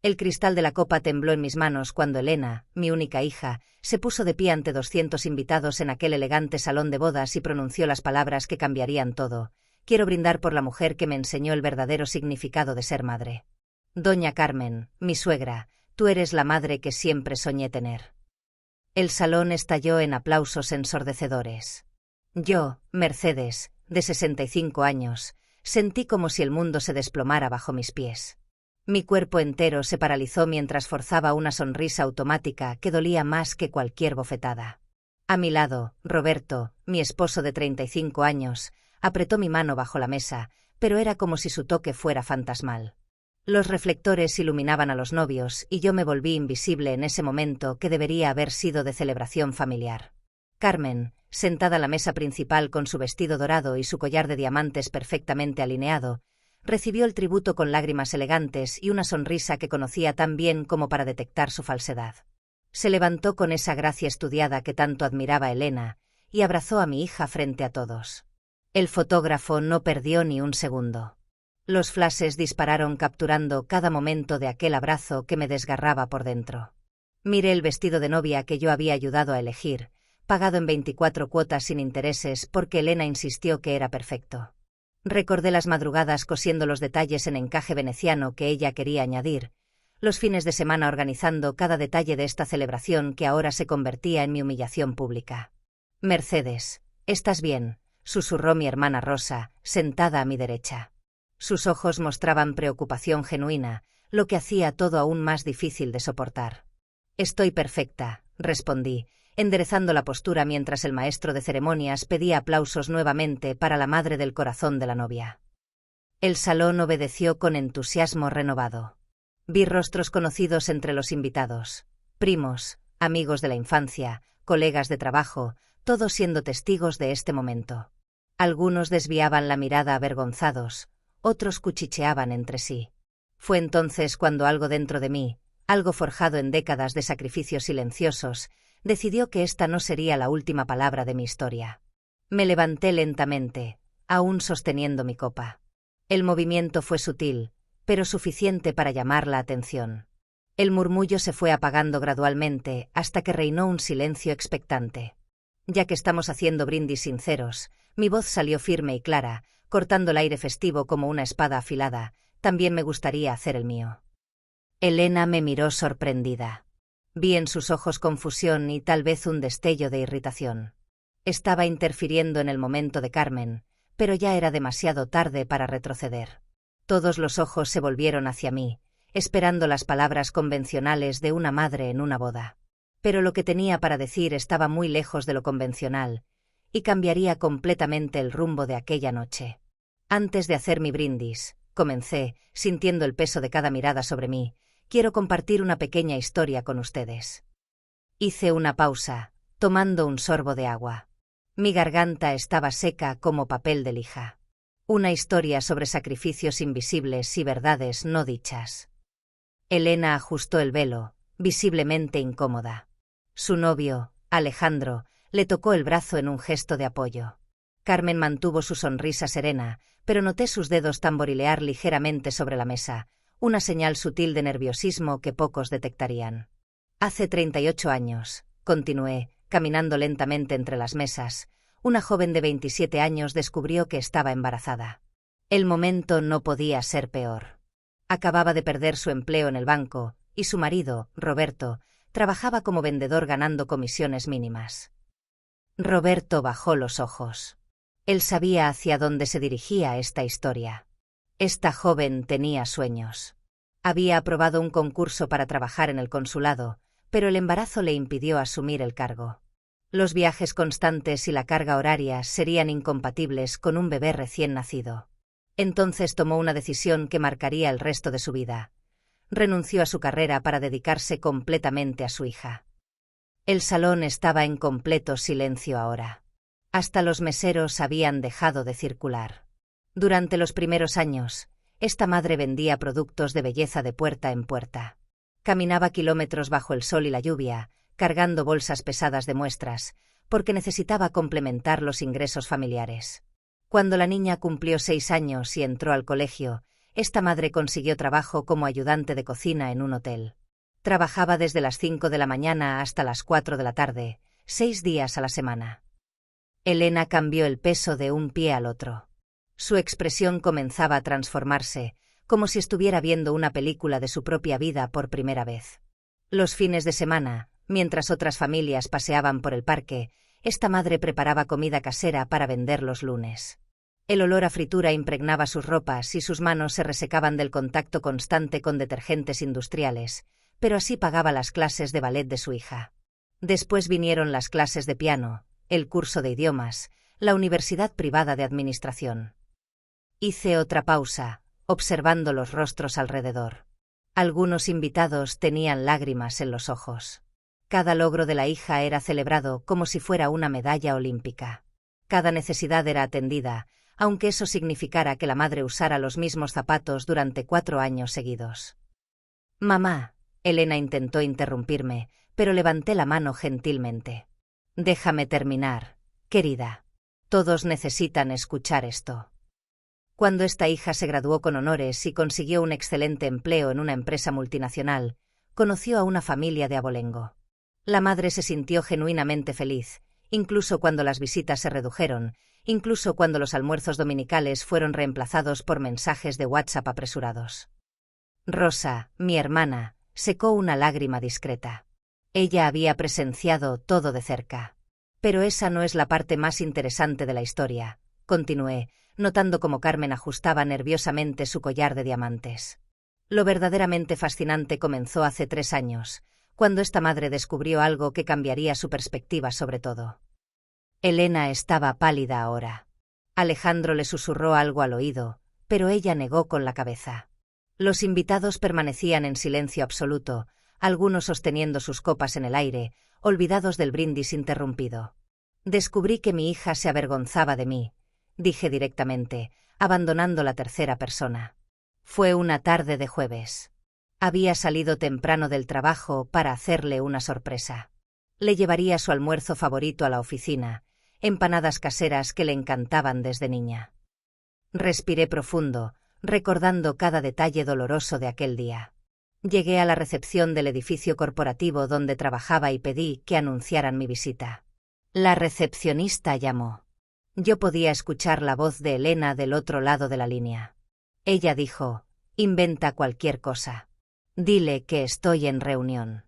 El cristal de la copa tembló en mis manos cuando Elena, mi única hija, se puso de pie ante 200 invitados en aquel elegante salón de bodas y pronunció las palabras que cambiarían todo. Quiero brindar por la mujer que me enseñó el verdadero significado de ser madre. Doña Carmen, mi suegra, tú eres la madre que siempre soñé tener. El salón estalló en aplausos ensordecedores. Yo, Mercedes, de 65 años, sentí como si el mundo se desplomara bajo mis pies. Mi cuerpo entero se paralizó mientras forzaba una sonrisa automática que dolía más que cualquier bofetada. A mi lado, Roberto, mi esposo de 35 años, apretó mi mano bajo la mesa, pero era como si su toque fuera fantasmal. Los reflectores iluminaban a los novios y yo me volví invisible en ese momento que debería haber sido de celebración familiar. Carmen, sentada a la mesa principal con su vestido dorado y su collar de diamantes perfectamente alineado, recibió el tributo con lágrimas elegantes y una sonrisa que conocía tan bien como para detectar su falsedad. Se levantó con esa gracia estudiada que tanto admiraba Elena y abrazó a mi hija frente a todos. El fotógrafo no perdió ni un segundo. Los flashes dispararon capturando cada momento de aquel abrazo que me desgarraba por dentro. Miré el vestido de novia que yo había ayudado a elegir, pagado en 24 cuotas sin intereses porque Elena insistió que era perfecto. Recordé las madrugadas cosiendo los detalles en encaje veneciano que ella quería añadir, los fines de semana organizando cada detalle de esta celebración que ahora se convertía en mi humillación pública. Mercedes, ¿estás bien?, susurró mi hermana Rosa, sentada a mi derecha. Sus ojos mostraban preocupación genuina, lo que hacía todo aún más difícil de soportar. Estoy perfecta, respondí, enderezando la postura mientras el maestro de ceremonias pedía aplausos nuevamente para la madre del corazón de la novia. El salón obedeció con entusiasmo renovado. Vi rostros conocidos entre los invitados, primos, amigos de la infancia, colegas de trabajo, todos siendo testigos de este momento. Algunos desviaban la mirada avergonzados, otros cuchicheaban entre sí. Fue entonces cuando algo dentro de mí, algo forjado en décadas de sacrificios silenciosos, decidió que esta no sería la última palabra de mi historia. Me levanté lentamente, aún sosteniendo mi copa. El movimiento fue sutil, pero suficiente para llamar la atención. El murmullo se fue apagando gradualmente hasta que reinó un silencio expectante. Ya que estamos haciendo brindis sinceros, mi voz salió firme y clara, cortando el aire festivo como una espada afilada. También me gustaría hacer el mío. Elena me miró sorprendida. Vi en sus ojos confusión y tal vez un destello de irritación. Estaba interfiriendo en el momento de Carmen, pero ya era demasiado tarde para retroceder. Todos los ojos se volvieron hacia mí, esperando las palabras convencionales de una madre en una boda. Pero lo que tenía para decir estaba muy lejos de lo convencional, y cambiaría completamente el rumbo de aquella noche. Antes de hacer mi brindis, comencé, sintiendo el peso de cada mirada sobre mí, quiero compartir una pequeña historia con ustedes. Hice una pausa, tomando un sorbo de agua. Mi garganta estaba seca como papel de lija. Una historia sobre sacrificios invisibles y verdades no dichas. Elena ajustó el velo, visiblemente incómoda. Su novio, Alejandro, le tocó el brazo en un gesto de apoyo. Carmen mantuvo su sonrisa serena, pero noté sus dedos tamborilear ligeramente sobre la mesa, una señal sutil de nerviosismo que pocos detectarían. Hace 38 años, continué, caminando lentamente entre las mesas, una joven de 27 años descubrió que estaba embarazada. El momento no podía ser peor. Acababa de perder su empleo en el banco, y su marido, Roberto, trabajaba como vendedor ganando comisiones mínimas. Roberto bajó los ojos. Él sabía hacia dónde se dirigía esta historia. Esta joven tenía sueños. Había aprobado un concurso para trabajar en el consulado, pero el embarazo le impidió asumir el cargo. Los viajes constantes y la carga horaria serían incompatibles con un bebé recién nacido. Entonces tomó una decisión que marcaría el resto de su vida. Renunció a su carrera para dedicarse completamente a su hija. El salón estaba en completo silencio ahora. Hasta los meseros habían dejado de circular. Durante los primeros años, esta madre vendía productos de belleza de puerta en puerta. Caminaba kilómetros bajo el sol y la lluvia, cargando bolsas pesadas de muestras, porque necesitaba complementar los ingresos familiares. Cuando la niña cumplió 6 años y entró al colegio, esta madre consiguió trabajo como ayudante de cocina en un hotel. Trabajaba desde las 5 de la mañana hasta las 4 de la tarde, 6 días a la semana. Elena cambió el peso de un pie al otro. Su expresión comenzaba a transformarse, como si estuviera viendo una película de su propia vida por primera vez. Los fines de semana, mientras otras familias paseaban por el parque, esta madre preparaba comida casera para vender los lunes. El olor a fritura impregnaba sus ropas y sus manos se resecaban del contacto constante con detergentes industriales, pero así pagaba las clases de ballet de su hija. Después vinieron las clases de piano, el curso de idiomas, la universidad privada de administración. Hice otra pausa, observando los rostros alrededor. Algunos invitados tenían lágrimas en los ojos. Cada logro de la hija era celebrado como si fuera una medalla olímpica. Cada necesidad era atendida, aunque eso significara que la madre usara los mismos zapatos durante 4 años seguidos. «Mamá», Elena intentó interrumpirme, pero levanté la mano gentilmente. «Déjame terminar, querida. Todos necesitan escuchar esto». Cuando esta hija se graduó con honores y consiguió un excelente empleo en una empresa multinacional, conoció a una familia de abolengo. La madre se sintió genuinamente feliz, incluso cuando las visitas se redujeron, incluso cuando los almuerzos dominicales fueron reemplazados por mensajes de WhatsApp apresurados. Rosa, mi hermana, secó una lágrima discreta. Ella había presenciado todo de cerca. Pero esa no es la parte más interesante de la historia, continué, notando cómo Carmen ajustaba nerviosamente su collar de diamantes. Lo verdaderamente fascinante comenzó hace 3 años, cuando esta madre descubrió algo que cambiaría su perspectiva sobre todo. Elena estaba pálida ahora. Alejandro le susurró algo al oído, pero ella negó con la cabeza. Los invitados permanecían en silencio absoluto, algunos sosteniendo sus copas en el aire, olvidados del brindis interrumpido. Descubrí que mi hija se avergonzaba de mí, dije directamente, abandonando la tercera persona. Fue una tarde de jueves. Había salido temprano del trabajo para hacerle una sorpresa. Le llevaría su almuerzo favorito a la oficina, empanadas caseras que le encantaban desde niña. Respiré profundo, recordando cada detalle doloroso de aquel día. Llegué a la recepción del edificio corporativo donde trabajaba y pedí que anunciaran mi visita. La recepcionista llamó. Yo podía escuchar la voz de Elena del otro lado de la línea. Ella dijo: «Inventa cualquier cosa. Dile que estoy en reunión.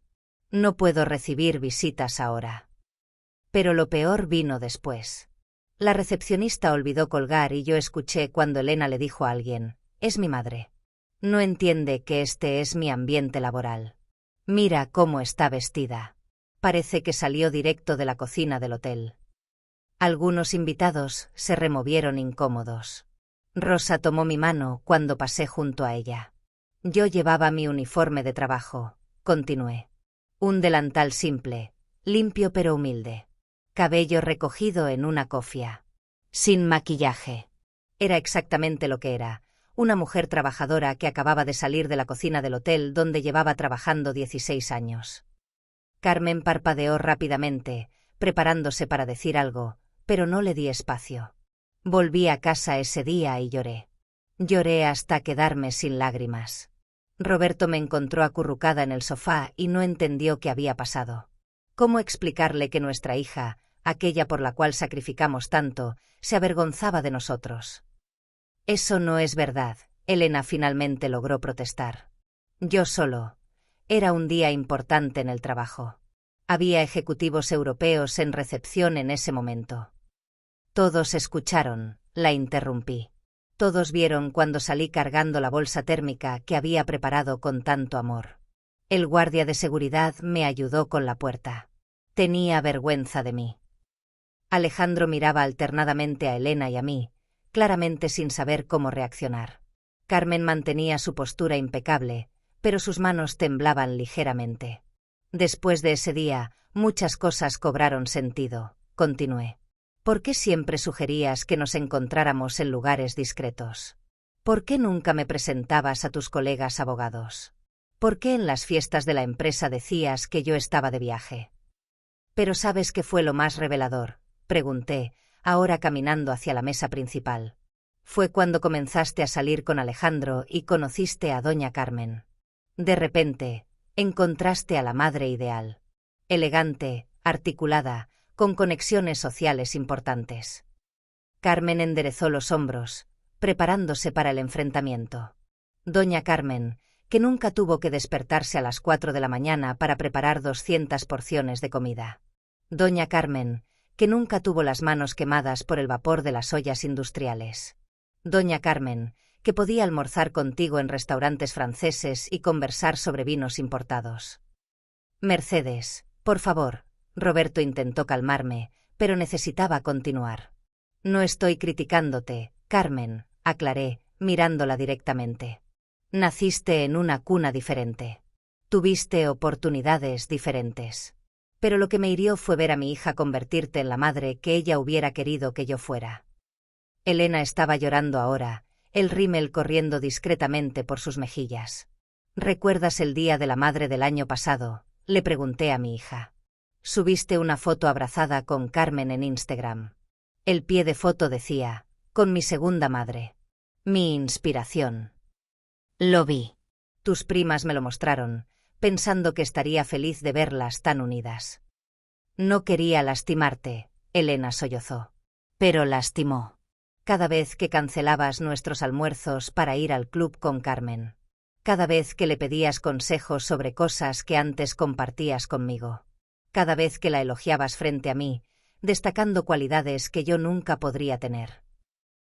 No puedo recibir visitas ahora». Pero lo peor vino después. La recepcionista olvidó colgar y yo escuché cuando Elena le dijo a alguien: «Es mi madre. No entiende que este es mi ambiente laboral. Mira cómo está vestida. Parece que salió directo de la cocina del hotel». Algunos invitados se removieron incómodos. Rosa tomó mi mano cuando pasé junto a ella. Yo llevaba mi uniforme de trabajo, continué. Un delantal simple, limpio pero humilde. Cabello recogido en una cofia. Sin maquillaje. Era exactamente lo que era, una mujer trabajadora que acababa de salir de la cocina del hotel donde llevaba trabajando 16 años. Carmen parpadeó rápidamente, preparándose para decir algo, pero no le di espacio. Volví a casa ese día y lloré. Lloré hasta quedarme sin lágrimas. Roberto me encontró acurrucada en el sofá y no entendió qué había pasado. ¿Cómo explicarle que nuestra hija, aquella por la cual sacrificamos tanto, se avergonzaba de nosotros? «Eso no es verdad», Elena finalmente logró protestar. «Yo solo. Era un día importante en el trabajo. Había ejecutivos europeos en recepción en ese momento». Todos escucharon, la interrumpí. Todos vieron cuando salí cargando la bolsa térmica que había preparado con tanto amor. El guardia de seguridad me ayudó con la puerta. Tenía vergüenza de mí. Alejandro miraba alternadamente a Elena y a mí, claramente sin saber cómo reaccionar. Carmen mantenía su postura impecable, pero sus manos temblaban ligeramente. Después de ese día, muchas cosas cobraron sentido, continué. ¿Por qué siempre sugerías que nos encontráramos en lugares discretos? ¿Por qué nunca me presentabas a tus colegas abogados? ¿Por qué en las fiestas de la empresa decías que yo estaba de viaje? ¿Pero sabes qué fue lo más revelador?, pregunté, ahora caminando hacia la mesa principal. Fue cuando comenzaste a salir con Alejandro y conociste a doña Carmen. De repente, encontraste a la madre ideal. Elegante, articulada, con conexiones sociales importantes. Carmen enderezó los hombros, preparándose para el enfrentamiento. Doña Carmen, que nunca tuvo que despertarse a las 4 de la mañana para preparar 200 porciones de comida. Doña Carmen, que nunca tuvo las manos quemadas por el vapor de las ollas industriales. Doña Carmen, que podía almorzar contigo en restaurantes franceses y conversar sobre vinos importados. Mercedes, por favor. Roberto intentó calmarme, pero necesitaba continuar. No estoy criticándote, Carmen, aclaré, mirándola directamente. Naciste en una cuna diferente. Tuviste oportunidades diferentes. Pero lo que me hirió fue ver a mi hija convertirte en la madre que ella hubiera querido que yo fuera. Elena estaba llorando ahora, el rímel corriendo discretamente por sus mejillas. ¿Recuerdas el día de la madre del año pasado?, le pregunté a mi hija. Subiste una foto abrazada con Carmen en Instagram. El pie de foto decía, con mi segunda madre. Mi inspiración. Lo vi. Tus primas me lo mostraron, pensando que estaría feliz de verlas tan unidas. No quería lastimarte, Elena sollozó. Pero lastimó. Cada vez que cancelabas nuestros almuerzos para ir al club con Carmen. Cada vez que le pedías consejos sobre cosas que antes compartías conmigo. Cada vez que la elogiabas frente a mí, destacando cualidades que yo nunca podría tener.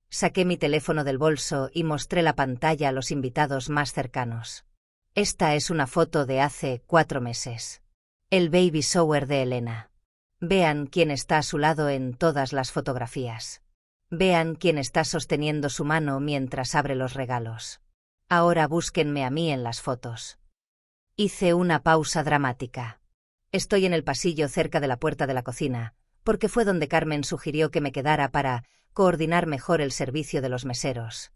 Saqué mi teléfono del bolso y mostré la pantalla a los invitados más cercanos. Esta es una foto de hace 4 meses. El baby shower de Elena. Vean quién está a su lado en todas las fotografías. Vean quién está sosteniendo su mano mientras abre los regalos. Ahora búsquenme a mí en las fotos. Hice una pausa dramática. Estoy en el pasillo cerca de la puerta de la cocina, porque fue donde Carmen sugirió que me quedara para coordinar mejor el servicio de los meseros.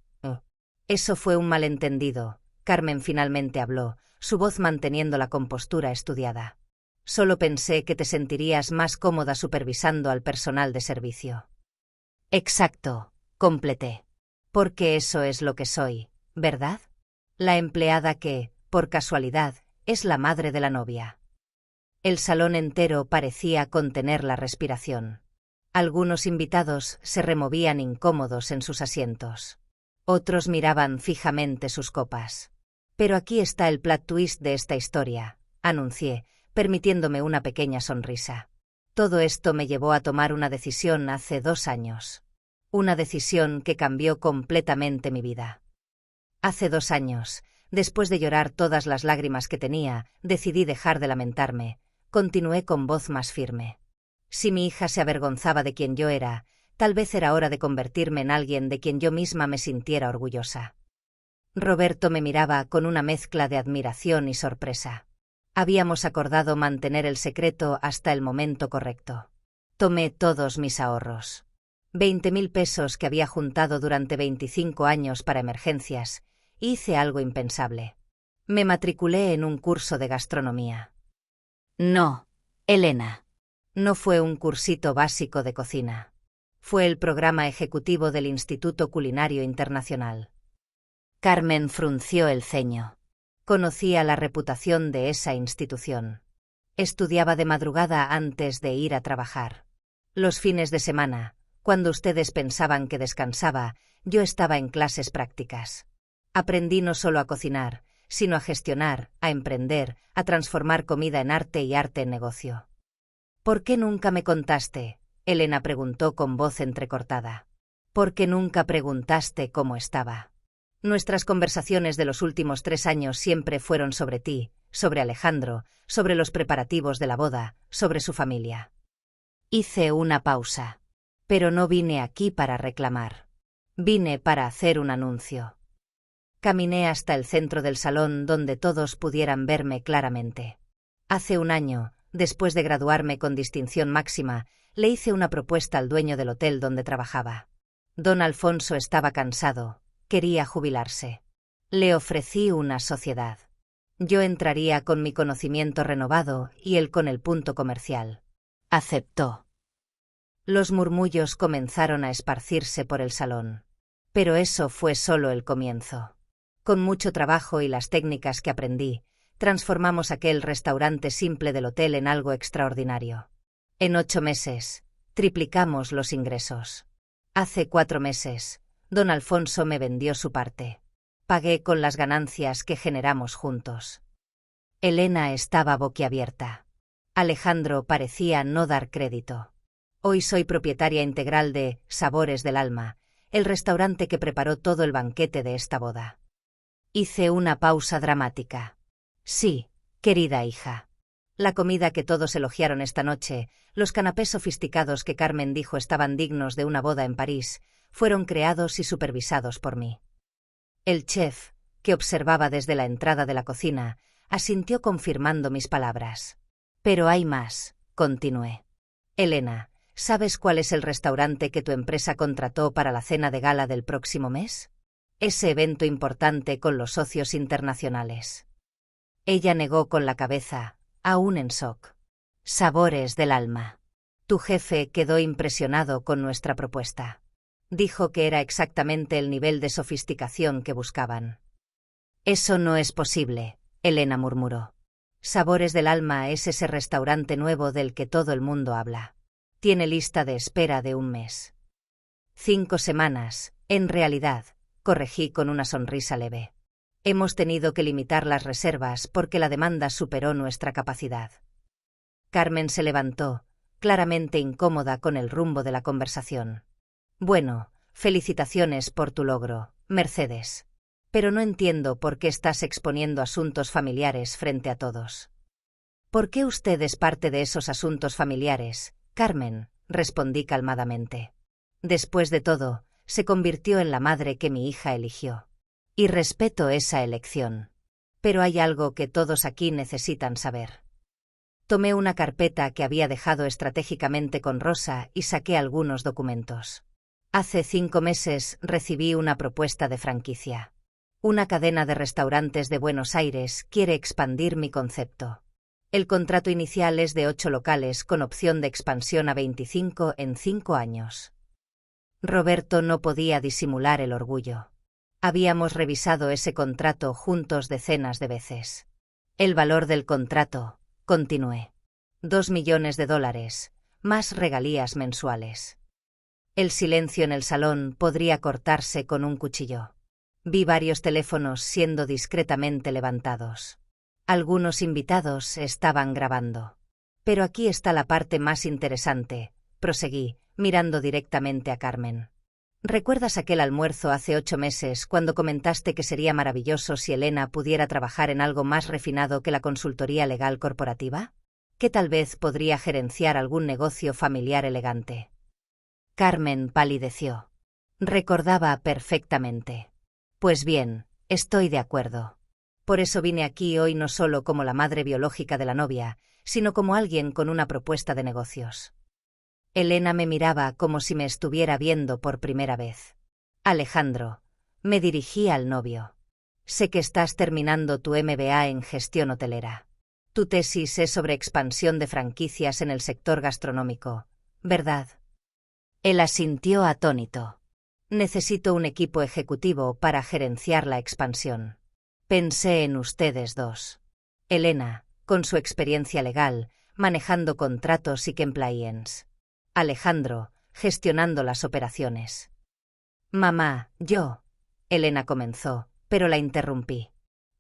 Eso fue un malentendido. Carmen finalmente habló, su voz manteniendo la compostura estudiada. Solo pensé que te sentirías más cómoda supervisando al personal de servicio. Exacto, completé. Porque eso es lo que soy, ¿verdad? La empleada que, por casualidad, es la madre de la novia. El salón entero parecía contener la respiración. Algunos invitados se removían incómodos en sus asientos. Otros miraban fijamente sus copas. Pero aquí está el plot twist de esta historia, anuncié, permitiéndome una pequeña sonrisa. Todo esto me llevó a tomar una decisión hace 2 años. Una decisión que cambió completamente mi vida. Hace 2 años, después de llorar todas las lágrimas que tenía, decidí dejar de lamentarme. Continué con voz más firme. Si mi hija se avergonzaba de quien yo era, tal vez era hora de convertirme en alguien de quien yo misma me sintiera orgullosa. Roberto me miraba con una mezcla de admiración y sorpresa. Habíamos acordado mantener el secreto hasta el momento correcto. Tomé todos mis ahorros. 20.000 pesos que había juntado durante 25 años para emergencias. Hice algo impensable. Me matriculé en un curso de gastronomía. No, Elena. No fue un cursito básico de cocina. Fue el programa ejecutivo del Instituto Culinario Internacional. Carmen frunció el ceño. Conocía la reputación de esa institución. Estudiaba de madrugada antes de ir a trabajar. Los fines de semana, cuando ustedes pensaban que descansaba, yo estaba en clases prácticas. Aprendí no solo a cocinar, sino a gestionar, a emprender, a transformar comida en arte y arte en negocio. ¿Por qué nunca me contaste?, Elena preguntó con voz entrecortada. ¿Por qué nunca preguntaste cómo estaba? Nuestras conversaciones de los últimos 3 años siempre fueron sobre ti, sobre Alejandro, sobre los preparativos de la boda, sobre su familia. Hice una pausa. Pero no vine aquí para reclamar. Vine para hacer un anuncio. Caminé hasta el centro del salón donde todos pudieran verme claramente. Hace 1 año, después de graduarme con distinción máxima, le hice una propuesta al dueño del hotel donde trabajaba. Don Alfonso estaba cansado, quería jubilarse. Le ofrecí una sociedad. Yo entraría con mi conocimiento renovado y él con el punto comercial. Aceptó. Los murmullos comenzaron a esparcirse por el salón. Pero eso fue solo el comienzo. Con mucho trabajo y las técnicas que aprendí, transformamos aquel restaurante simple del hotel en algo extraordinario. En 8 meses, triplicamos los ingresos. Hace 4 meses, don Alfonso me vendió su parte. Pagué con las ganancias que generamos juntos. Elena estaba boquiabierta. Alejandro parecía no dar crédito. Hoy soy propietaria integral de Sabores del Alma, el restaurante que preparó todo el banquete de esta boda. Hice una pausa dramática. Sí, querida hija. La comida que todos elogiaron esta noche, los canapés sofisticados que Carmen dijo estaban dignos de una boda en París, fueron creados y supervisados por mí. El chef, que observaba desde la entrada de la cocina, asintió confirmando mis palabras. Pero hay más, continué. Elena, ¿sabes cuál es el restaurante que tu empresa contrató para la cena de gala del próximo mes? Ese evento importante con los socios internacionales. Ella negó con la cabeza, aún en shock. Sabores del Alma. Tu jefe quedó impresionado con nuestra propuesta. Dijo que era exactamente el nivel de sofisticación que buscaban. Eso no es posible, Elena murmuró. Sabores del Alma es ese restaurante nuevo del que todo el mundo habla. Tiene lista de espera de 1 mes. 5 semanas, en realidad, corregí con una sonrisa leve. Hemos tenido que limitar las reservas porque la demanda superó nuestra capacidad. Carmen se levantó, claramente incómoda con el rumbo de la conversación. Bueno, felicitaciones por tu logro, Mercedes. Pero no entiendo por qué estás exponiendo asuntos familiares frente a todos. ¿Por qué usted es parte de esos asuntos familiares, Carmen?, respondí calmadamente. Después de todo, se convirtió en la madre que mi hija eligió. Y respeto esa elección. Pero hay algo que todos aquí necesitan saber. Tomé una carpeta que había dejado estratégicamente con Rosa y saqué algunos documentos. Hace 5 meses recibí una propuesta de franquicia. Una cadena de restaurantes de Buenos Aires quiere expandir mi concepto. El contrato inicial es de 8 locales con opción de expansión a 25 en 5 años. Roberto no podía disimular el orgullo. Habíamos revisado ese contrato juntos decenas de veces. El valor del contrato, continué. $2 millones, más regalías mensuales. El silencio en el salón podría cortarse con un cuchillo. Vi varios teléfonos siendo discretamente levantados. Algunos invitados estaban grabando. Pero aquí está la parte más interesante, proseguí, mirando directamente a Carmen. ¿Recuerdas aquel almuerzo hace 8 meses cuando comentaste que sería maravilloso si Elena pudiera trabajar en algo más refinado que la consultoría legal corporativa? Que tal vez podría gerenciar algún negocio familiar elegante. Carmen palideció. Recordaba perfectamente. Pues bien, estoy de acuerdo. Por eso vine aquí hoy no solo como la madre biológica de la novia, sino como alguien con una propuesta de negocios. Elena me miraba como si me estuviera viendo por primera vez. Alejandro, me dirigí al novio. Sé que estás terminando tu MBA en gestión hotelera. Tu tesis es sobre expansión de franquicias en el sector gastronómico, ¿verdad? Él asintió atónito. Necesito un equipo ejecutivo para gerenciar la expansión. Pensé en ustedes dos. Elena, con su experiencia legal, manejando contratos y compliance. Alejandro, gestionando las operaciones. Mamá, Elena comenzó, pero la interrumpí.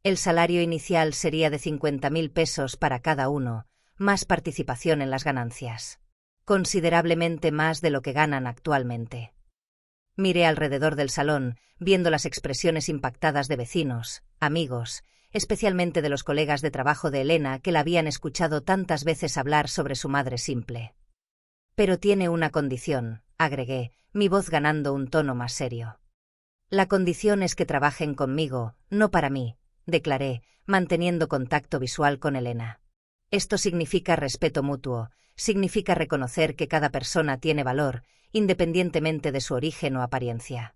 El salario inicial sería de 50.000 pesos para cada uno, más participación en las ganancias. Considerablemente más de lo que ganan actualmente. Miré alrededor del salón, viendo las expresiones impactadas de vecinos, amigos, especialmente de los colegas de trabajo de Elena que la habían escuchado tantas veces hablar sobre su madre simple. Pero tiene una condición, agregué, mi voz ganando un tono más serio. La condición es que trabajen conmigo, no para mí, declaré, manteniendo contacto visual con Elena. Esto significa respeto mutuo, significa reconocer que cada persona tiene valor, independientemente de su origen o apariencia.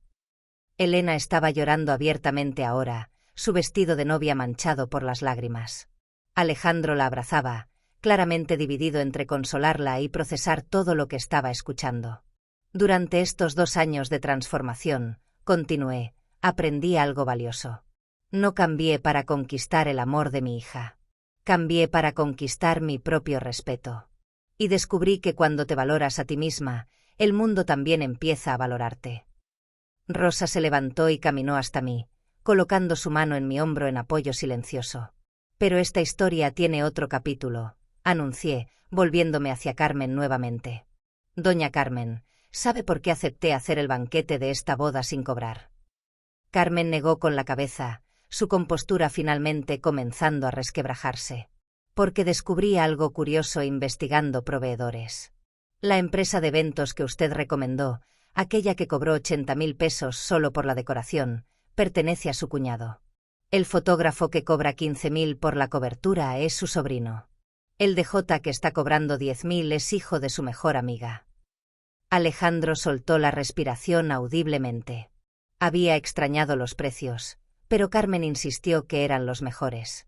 Elena estaba llorando abiertamente ahora, su vestido de novia manchado por las lágrimas. Alejandro la abrazaba, claramente dividido entre consolarla y procesar todo lo que estaba escuchando. Durante estos 2 años de transformación, continué, aprendí algo valioso. No cambié para conquistar el amor de mi hija. Cambié para conquistar mi propio respeto. Y descubrí que cuando te valoras a ti misma, el mundo también empieza a valorarte. Rosa se levantó y caminó hasta mí, colocando su mano en mi hombro en apoyo silencioso. Pero esta historia tiene otro capítulo, anuncié, volviéndome hacia Carmen nuevamente. Doña Carmen, ¿sabe por qué acepté hacer el banquete de esta boda sin cobrar? Carmen negó con la cabeza, su compostura finalmente comenzando a resquebrajarse. Porque descubrí algo curioso investigando proveedores. La empresa de eventos que usted recomendó, aquella que cobró 80.000 pesos solo por la decoración, pertenece a su cuñado. El fotógrafo que cobra 15.000 por la cobertura es su sobrino. El DJ que está cobrando 10.000 es hijo de su mejor amiga. Alejandro soltó la respiración audiblemente. Había extrañado los precios, pero Carmen insistió que eran los mejores.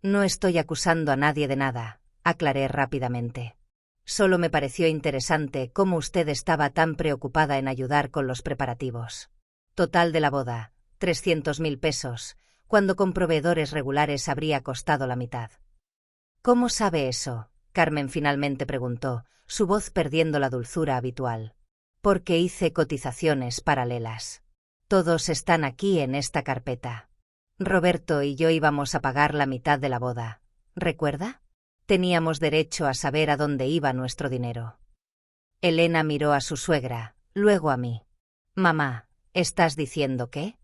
No estoy acusando a nadie de nada, aclaré rápidamente. Solo me pareció interesante cómo usted estaba tan preocupada en ayudar con los preparativos. Total de la boda, 300.000 pesos, cuando con proveedores regulares habría costado la mitad. ¿Cómo sabe eso? Carmen finalmente preguntó, su voz perdiendo la dulzura habitual. Porque hice cotizaciones paralelas. Todos están aquí en esta carpeta. Roberto y yo íbamos a pagar la mitad de la boda. ¿Recuerda? Teníamos derecho a saber a dónde iba nuestro dinero. Elena miró a su suegra, luego a mí. Mamá, ¿estás diciendo qué?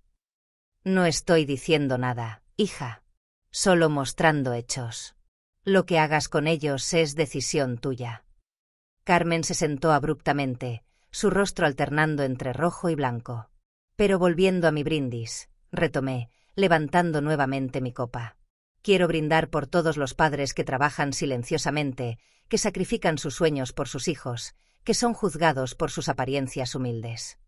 No estoy diciendo nada, hija. Solo mostrando hechos. Lo que hagas con ellos es decisión tuya. Carmen se sentó abruptamente, su rostro alternando entre rojo y blanco. Pero volviendo a mi brindis, retomé, levantando nuevamente mi copa. Quiero brindar por todos los padres que trabajan silenciosamente, que sacrifican sus sueños por sus hijos, que son juzgados por sus apariencias humildes.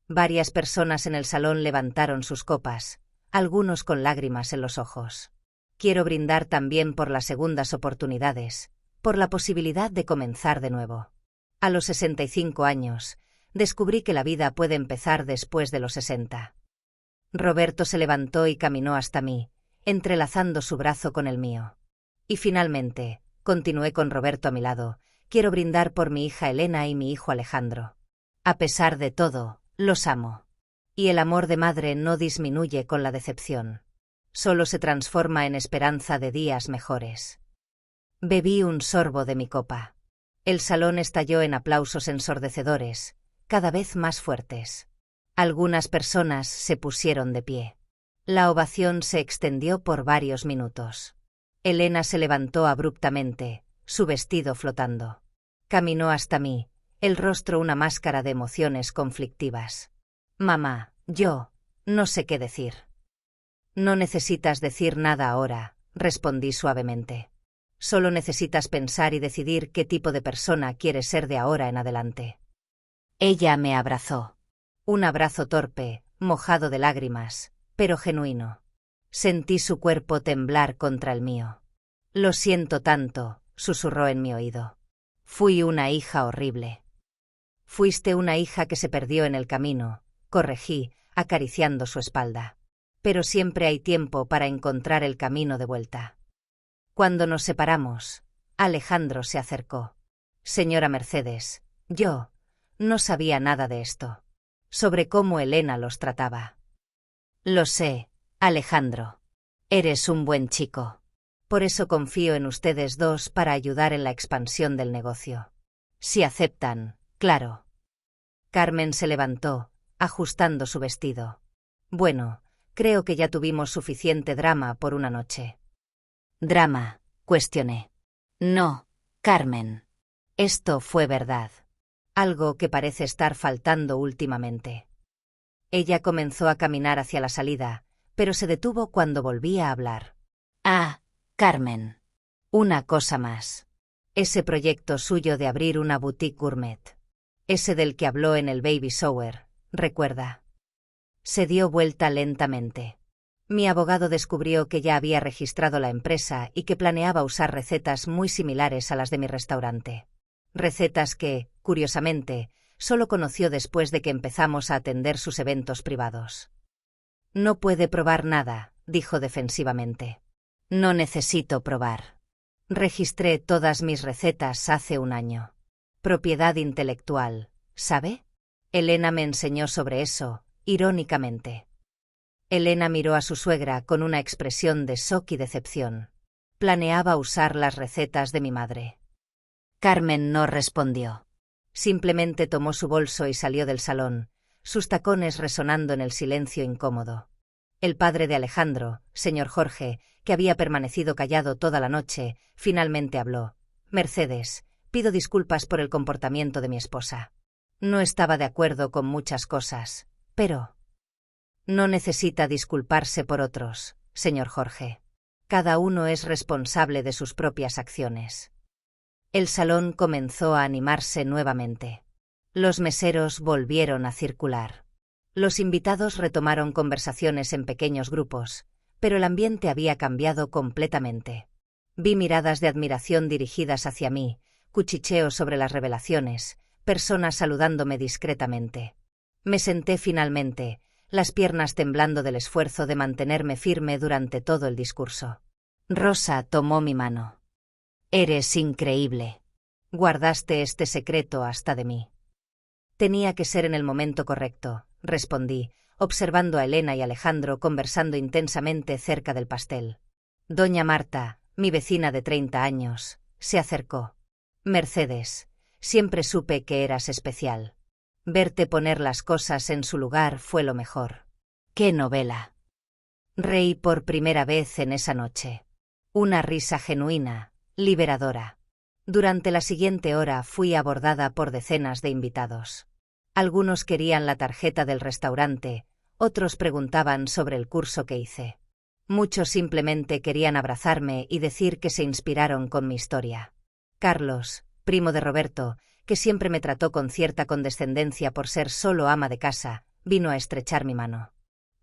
Varias personas en el salón levantaron sus copas, algunos con lágrimas en los ojos. Quiero brindar también por las segundas oportunidades, por la posibilidad de comenzar de nuevo. A los 65 años, descubrí que la vida puede empezar después de los 60. Roberto se levantó y caminó hasta mí, entrelazando su brazo con el mío. Y finalmente, continué con Roberto a mi lado, quiero brindar por mi hija Elena y mi hijo Alejandro. A pesar de todo, los amo. Y el amor de madre no disminuye con la decepción. Solo se transforma en esperanza de días mejores. Bebí un sorbo de mi copa. El salón estalló en aplausos ensordecedores, cada vez más fuertes. Algunas personas se pusieron de pie. La ovación se extendió por varios minutos. Elena se levantó abruptamente, su vestido flotando. Caminó hasta mí, el rostro una máscara de emociones conflictivas. Mamá, yo no sé qué decir. No necesitas decir nada ahora, respondí suavemente. Solo necesitas pensar y decidir qué tipo de persona quieres ser de ahora en adelante. Ella me abrazó. Un abrazo torpe, mojado de lágrimas, pero genuino. Sentí su cuerpo temblar contra el mío. Lo siento tanto, susurró en mi oído. Fui una hija horrible. Fuiste una hija que se perdió en el camino, corregí, acariciando su espalda. Pero siempre hay tiempo para encontrar el camino de vuelta. Cuando nos separamos, Alejandro se acercó. Señora Mercedes, yo no sabía nada de esto. Sobre cómo Elena los trataba. Lo sé, Alejandro. Eres un buen chico. Por eso confío en ustedes dos para ayudar en la expansión del negocio. Si aceptan, claro. Carmen se levantó, ajustando su vestido. Bueno, creo que ya tuvimos suficiente drama por una noche. Drama, cuestioné. No, Carmen. Esto fue verdad. Algo que parece estar faltando últimamente. Ella comenzó a caminar hacia la salida, pero se detuvo cuando volví a hablar. Ah, Carmen. Una cosa más. Ese proyecto suyo de abrir una boutique gourmet. Ese del que habló en el baby shower, ¿recuerda? Se dio vuelta lentamente. Mi abogado descubrió que ya había registrado la empresa y que planeaba usar recetas muy similares a las de mi restaurante. Recetas que, curiosamente, solo conoció después de que empezamos a atender sus eventos privados. No puede probar nada, dijo defensivamente. No necesito probar. Registré todas mis recetas hace un año. Propiedad intelectual, ¿sabe? Elena me enseñó sobre eso, irónicamente. Elena miró a su suegra con una expresión de shock y decepción. Planeaba usar las recetas de mi madre. Carmen no respondió. Simplemente tomó su bolso y salió del salón, sus tacones resonando en el silencio incómodo. El padre de Alejandro, señor Jorge, que había permanecido callado toda la noche, finalmente habló. Mercedes, pido disculpas por el comportamiento de mi esposa. No estaba de acuerdo con muchas cosas, pero... No necesita disculparse por otros, señor Jorge. Cada uno es responsable de sus propias acciones. El salón comenzó a animarse nuevamente. Los meseros volvieron a circular. Los invitados retomaron conversaciones en pequeños grupos, pero el ambiente había cambiado completamente. Vi miradas de admiración dirigidas hacia mí, cuchicheos sobre las revelaciones, personas saludándome discretamente. Me senté finalmente, las piernas temblando del esfuerzo de mantenerme firme durante todo el discurso. Rosa tomó mi mano. Eres increíble. Guardaste este secreto hasta de mí. Tenía que ser en el momento correcto, respondí, observando a Elena y Alejandro conversando intensamente cerca del pastel. Doña Marta, mi vecina de 30 años, se acercó. Mercedes, siempre supe que eras especial. Verte poner las cosas en su lugar fue lo mejor. ¡Qué novela! Reí por primera vez en esa noche. Una risa genuina, liberadora. Durante la siguiente hora fui abordada por decenas de invitados. Algunos querían la tarjeta del restaurante, otros preguntaban sobre el curso que hice. Muchos simplemente querían abrazarme y decir que se inspiraron con mi historia. Carlos, primo de Roberto, que siempre me trató con cierta condescendencia por ser solo ama de casa, vino a estrechar mi mano.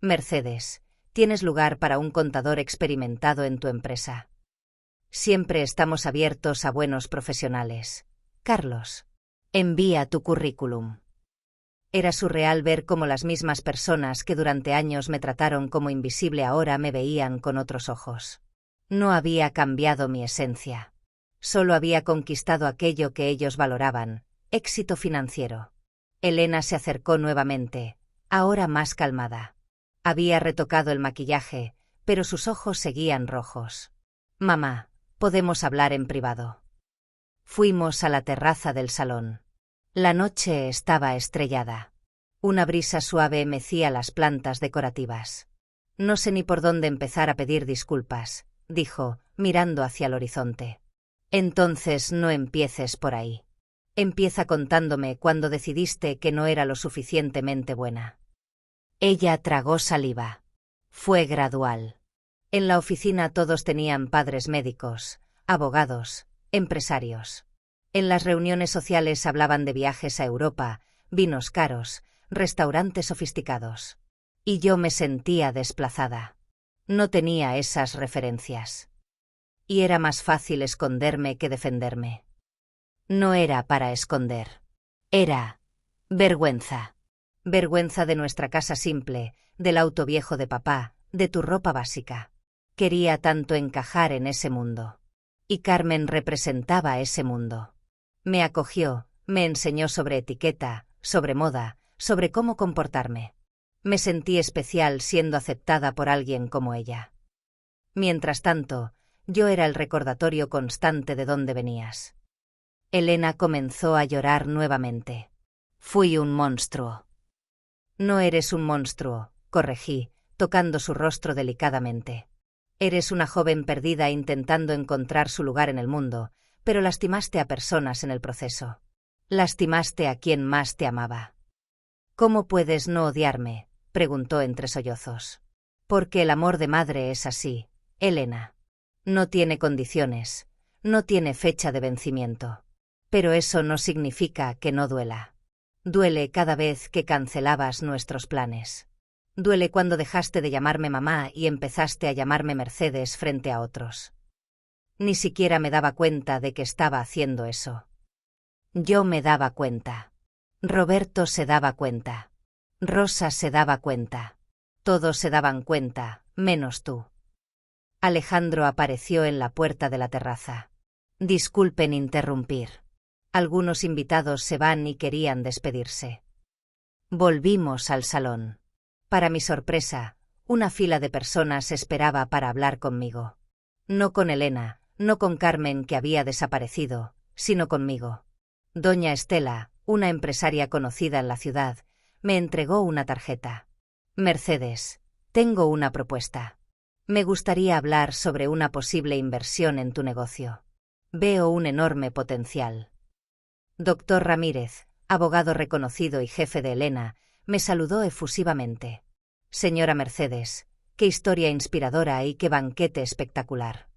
Mercedes, tienes lugar para un contador experimentado en tu empresa. Siempre estamos abiertos a buenos profesionales. Carlos, envía tu currículum. Era surreal ver cómo las mismas personas que durante años me trataron como invisible ahora me veían con otros ojos. No había cambiado mi esencia. Solo había conquistado aquello que ellos valoraban, éxito financiero. Elena se acercó nuevamente, ahora más calmada. Había retocado el maquillaje, pero sus ojos seguían rojos. Mamá, podemos hablar en privado. Fuimos a la terraza del salón. La noche estaba estrellada. Una brisa suave mecía las plantas decorativas. No sé ni por dónde empezar a pedir disculpas, dijo, mirando hacia el horizonte. Entonces no empieces por ahí. Empieza contándome cuando decidiste que no era lo suficientemente buena. Ella tragó saliva. Fue gradual. En la oficina todos tenían padres médicos, abogados, empresarios. En las reuniones sociales hablaban de viajes a Europa, vinos caros, restaurantes sofisticados. Y yo me sentía desplazada. No tenía esas referencias. Y era más fácil esconderme que defenderme. No era para esconder. Era vergüenza. Vergüenza de nuestra casa simple, del auto viejo de papá, de tu ropa básica. Quería tanto encajar en ese mundo. Y Carmen representaba ese mundo. Me acogió, me enseñó sobre etiqueta, sobre moda, sobre cómo comportarme. Me sentí especial siendo aceptada por alguien como ella. Mientras tanto, yo era el recordatorio constante de dónde venías. Elena comenzó a llorar nuevamente. Fui un monstruo. No eres un monstruo, corregí, tocando su rostro delicadamente. Eres una joven perdida intentando encontrar su lugar en el mundo, pero lastimaste a personas en el proceso. Lastimaste a quien más te amaba. ¿Cómo puedes no odiarme?, preguntó entre sollozos. Porque el amor de madre es así, Elena. No tiene condiciones, no tiene fecha de vencimiento. Pero eso no significa que no duela. Duele cada vez que cancelabas nuestros planes. Duele cuando dejaste de llamarme mamá y empezaste a llamarme Mercedes frente a otros. Ni siquiera me daba cuenta de que estaba haciendo eso. Yo me daba cuenta. Roberto se daba cuenta. Rosa se daba cuenta. Todos se daban cuenta, menos tú. Alejandro apareció en la puerta de la terraza. Disculpen interrumpir. Algunos invitados se van y querían despedirse. Volvimos al salón. Para mi sorpresa, una fila de personas esperaba para hablar conmigo. No con Elena, no con Carmen que había desaparecido, sino conmigo. Doña Estela, una empresaria conocida en la ciudad, me entregó una tarjeta. Mercedes, tengo una propuesta. Me gustaría hablar sobre una posible inversión en tu negocio. Veo un enorme potencial. Doctor Ramírez, abogado reconocido y jefe de Elena, me saludó efusivamente. Señora Mercedes, qué historia inspiradora y qué banquete espectacular.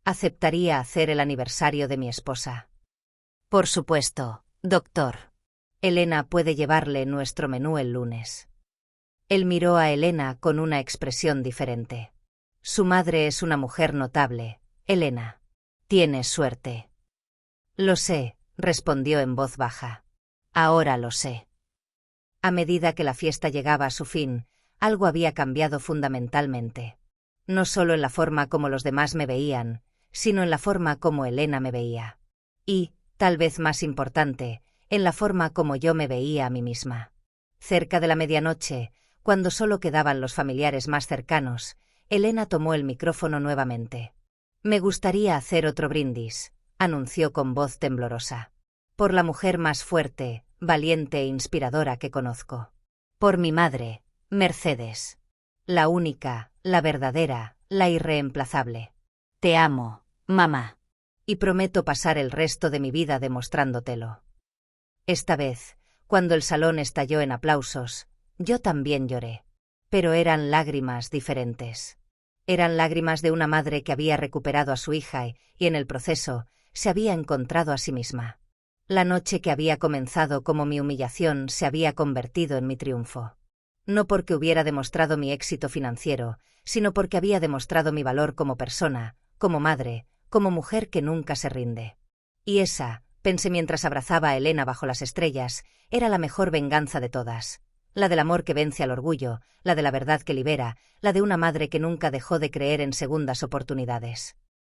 ¿Aceptaría hacer el aniversario de mi esposa? Por supuesto, doctor. Elena puede llevarle nuestro menú el lunes. Él miró a Elena con una expresión diferente. Su madre es una mujer notable, Elena. Tienes suerte. Lo sé, respondió en voz baja. Ahora lo sé. A medida que la fiesta llegaba a su fin, algo había cambiado fundamentalmente. No solo en la forma como los demás me veían, sino en la forma como Elena me veía. Y, tal vez más importante, en la forma como yo me veía a mí misma. Cerca de la medianoche, cuando solo quedaban los familiares más cercanos, Elena tomó el micrófono nuevamente. Me gustaría hacer otro brindis, anunció con voz temblorosa. Por la mujer más fuerte, valiente e inspiradora que conozco. Por mi madre, Mercedes. La única, la verdadera, la irreemplazable. Te amo, mamá. Y prometo pasar el resto de mi vida demostrándotelo. Esta vez, cuando el salón estalló en aplausos, yo también lloré. Pero eran lágrimas diferentes. Eran lágrimas de una madre que había recuperado a su hija y, en el proceso, se había encontrado a sí misma. La noche que había comenzado como mi humillación se había convertido en mi triunfo. No porque hubiera demostrado mi éxito financiero, sino porque había demostrado mi valor como persona, como madre, como mujer que nunca se rinde. Y esa, pensé mientras abrazaba a Elena bajo las estrellas, era la mejor venganza de todas. La del amor que vence al orgullo, la de la verdad que libera, la de una madre que nunca dejó de creer en segundas oportunidades.